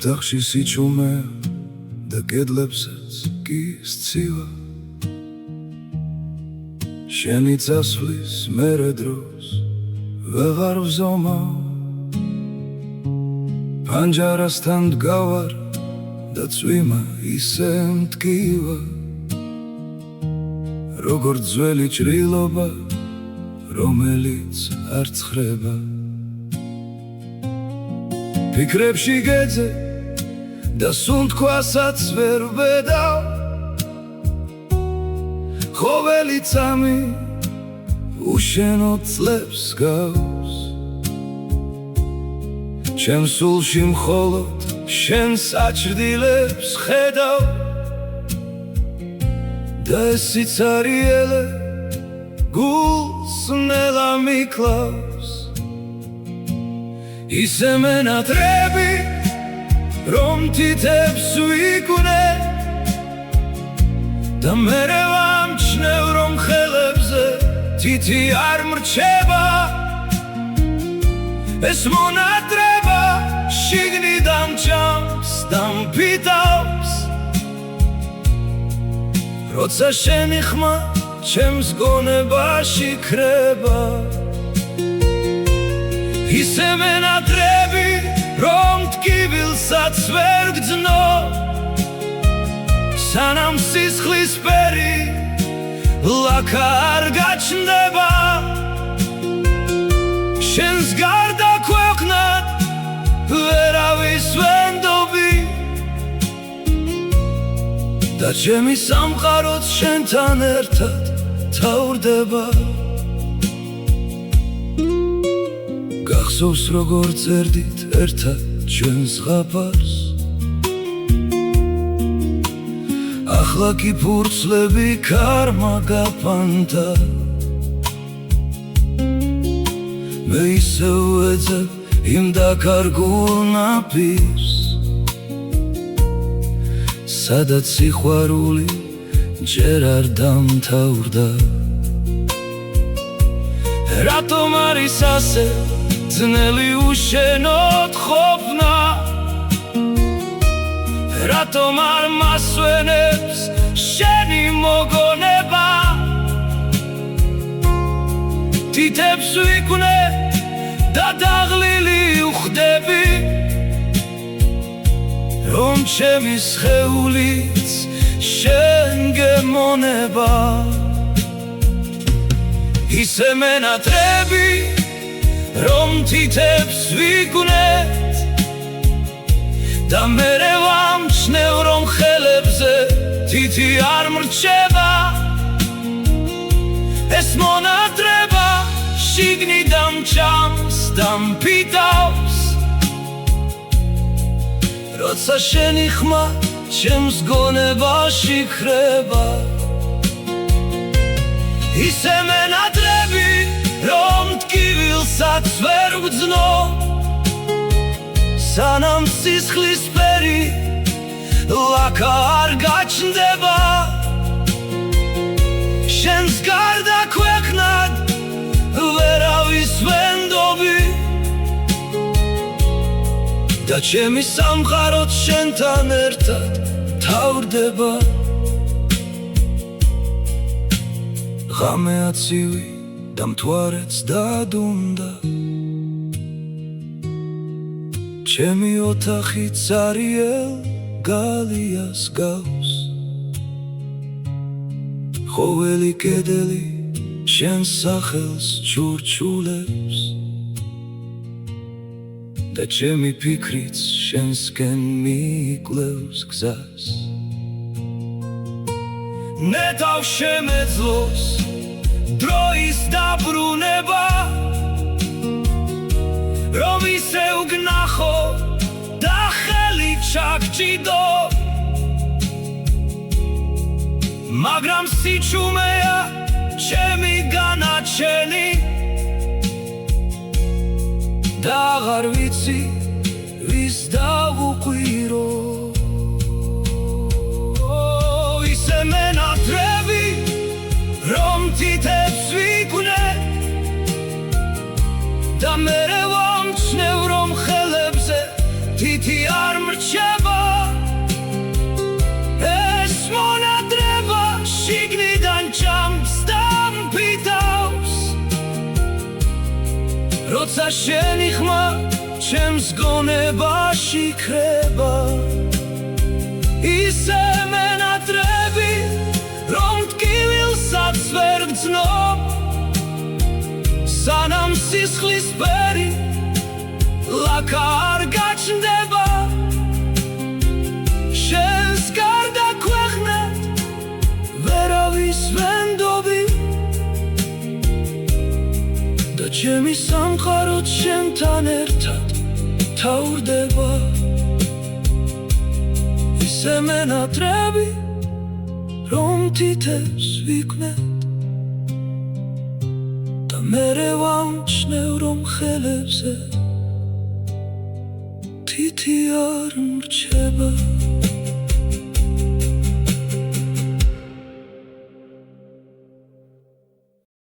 ოთახში სიჩუმეა და კედლებსაც კი სცივა შენი წასვლის მერე დროს ვეღარ ვზომავ პანჯარასთან დგავარ და წვიმა ისე მტკივა როგორც ძველი ჭრილობა რომელიც არ ცხრება ფიქრებში გეძე და სუნთქვასაც ვერ ვბედავ ხოველი წამი უშენო წლებს გავს ჩემ სულში მხოლოდ შენ საჭრდილებს ხედავ და ეს სიცარიელე გულს ნელა მიკლავს ისე მენატრები რომ თითებს ვიგუნე და მერე ვამჩნევ რომ ხელებზე თითი არ მრჩება ეს მონატრება შიგნიდან ჭამს და მფიდავს როცა შენი ხმა ჩემს გონებაში ქრება ისე მენატრები რომ ტკივილსაც ვერ გძნო სანამ სისხლისფერი ლაქა არ გაჩნდება შენს გარდა ქვეყნად ვერავის ვენდობი და ჩემი სამყაროც შენთან ერთად თავრდება გახსოვს როგორ წერდით ერთად ჩვენს ზღაპარს ახლა კი ფურცლები ქარმა გაფანტა მე ისევ ვეძებ იმ დაკარგულ ნაპირს სადაც სიყვარული ჯერ არ დამთავრდა რატომ არის ასე ძნელი უშენოდ ყოფნა რატომ არ მასვენებს შენი მოგონება თითებს ვიკვნე და დაღლილი ვხდები რომ ჩემი სხეულიც შენ გემონება ისე მენატრები რომ თითებს ვიგვნეთ და მერე ვამჩნევ რომ ხელებზე თითი არ მრჩება ეს მონატრება შიგნიდან ჭამს და მფიდავს როცა შენი ხმა ჩემს გონებაში ქრება ისე მენატრები რომ ტკივილსაც ვერ ვგძნო სანამ სისხლისფერი ლაქა არ გაჩნდება შენს გარდა ქვეყნად ვერავის ვენდობი და ჩემი სამყაროც შენთან ერთად თავრდება ღამე აცივი და მთვარეც დადუნდა ჩემი ოთახი цариელ გალიას გავს ხოველი კედელი შენს სახელს ჩურჩულებს და ჩემი ფიქრიც შენსკენ მიიკლევს გზას ნეტავ შემეძლოს დროის დაბრუნება რომ ისე ვგნახო და ხელი ჩაგჭიდო მაგრამ სიჩუმეა ჩემი განაჩენი და აღარ ვიცი ვის დავუყვირო ისე მენატრები რომ თითებს ვიგვნე და მერე ვამჩნევ რომ ხელებზე თითი არ მრჩება შენი ხმა ჩემს გონებაში ქრება ისე მენატრები რომ ტკივილსაც ვერ ვძნობ სანამ სისხლის ბერი ლაკა არ გაჩნდება შენს გარდა ქვეყნად ვერავის ვენდობი და ჩემი სამყაროც შენთან ერთად თავრდება ისე მენატრები რომ თითებს ვიქმნებ და მერე ვამჩნევ რომ ხელებზე თითი არ მრჩება